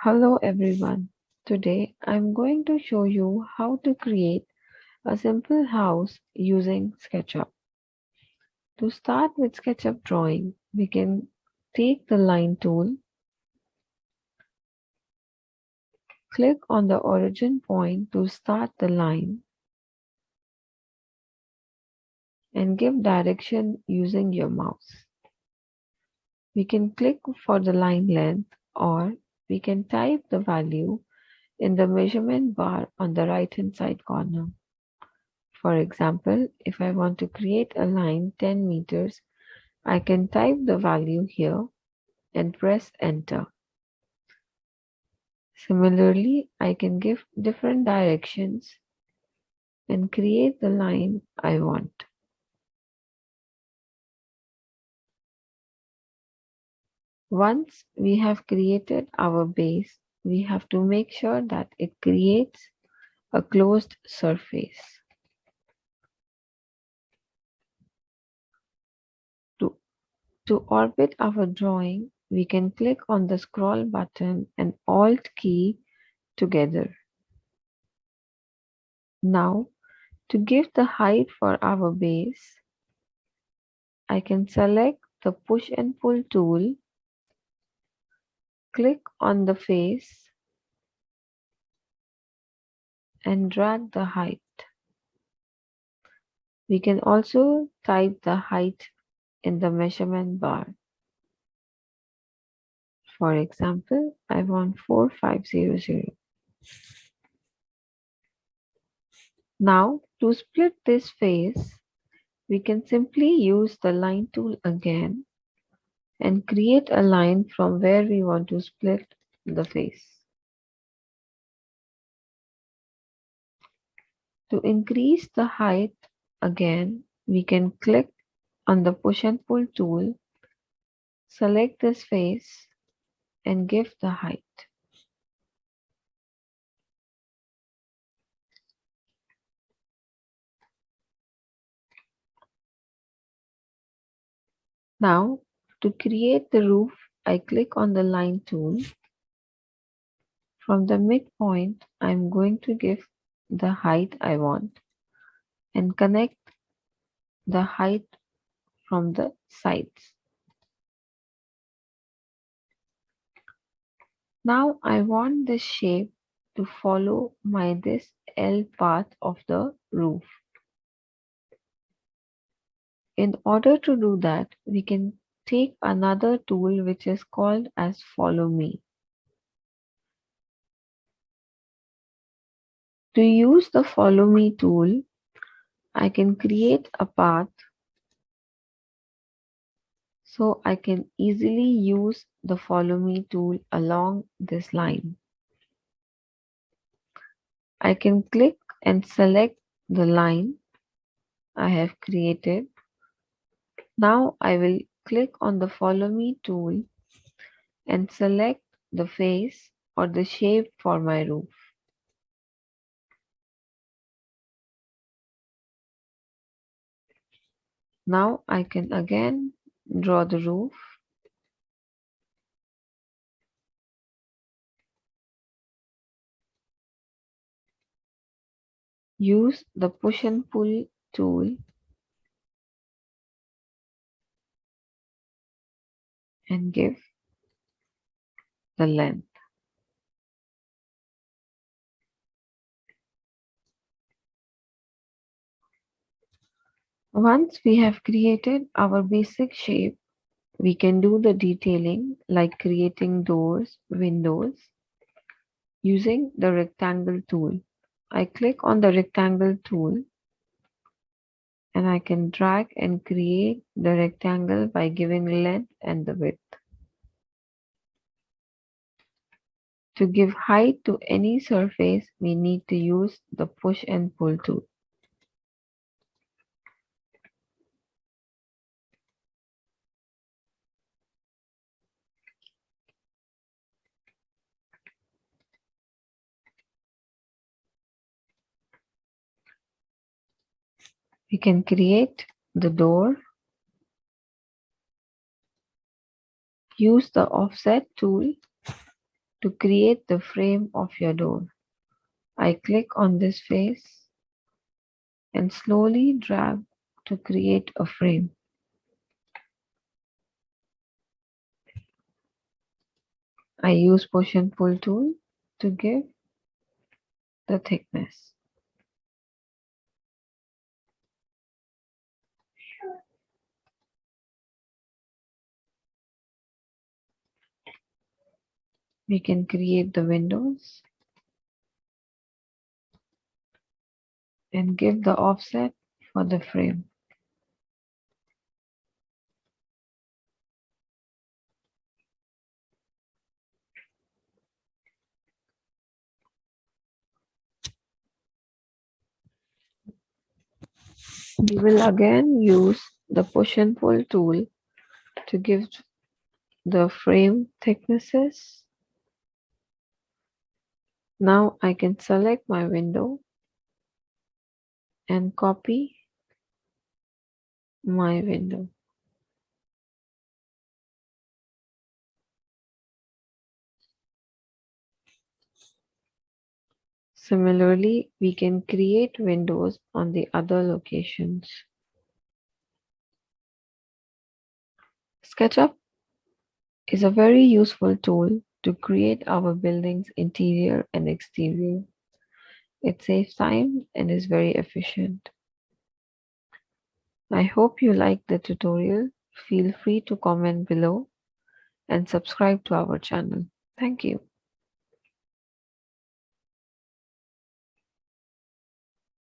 Hello everyone. Today I'm going to show you how to create a simple house using SketchUp. To start with SketchUp drawing, we can take the line tool, click on the origin point to start the line, and give direction using your mouse. We can click for the line length, or we can type the value in the measurement bar on the right hand side corner. For example, if I want to create a line 10 meters, I can type the value here and press enter. Similarly, I can give different directions and create the line I want. Once we have created our base, we have to make sure that it creates a closed surface. To orbit our drawing, we can click on the scroll button and Alt key together. Now, to give the height for our base, I can select the push and pull tool, click on the face, and drag the height. We can also type the height in the measurement bar. For example, I want 4500. Now, to split this face, we can simply use the line tool again and create a line from where we want to split the face. To increase the height again, we can click on the push and pull tool, select this face, and give the height. Now, to create the roof, I click on the line tool. From the midpoint, I'm going to give the height I want and connect the height from the sides. Now I want this shape to follow this L path of the roof. In order to do that, we can take another tool which is called as follow me. To use the follow me tool, I can create a path so I can easily use the follow me tool along this line. I can click and select the line I have created. Now I will click on the follow me tool and select the face or the shape for my roof. Now I can again draw the roof. Use the push and pull tool and give the length. Once we have created our basic shape, we can do the detailing like creating doors, windows using the rectangle tool. I click on the rectangle tool and I can drag and create the rectangle by giving length and the width. To give height to any surface, we need to use the push and pull tool. We can create the door, use the offset tool to create the frame of your door. I click on this face and slowly drag to create a frame. I use push and pull tool to give the thickness. We can create the windows and give the offset for the frame. We will again use the push and pull tool to give the frame thicknesses. Now I can select my window and copy my window. Similarly, we can create windows on the other locations. SketchUp is a very useful tool to create our building's interior and exterior. It saves time and is very efficient. I hope you liked the tutorial. Feel free to comment below and subscribe to our channel. Thank you.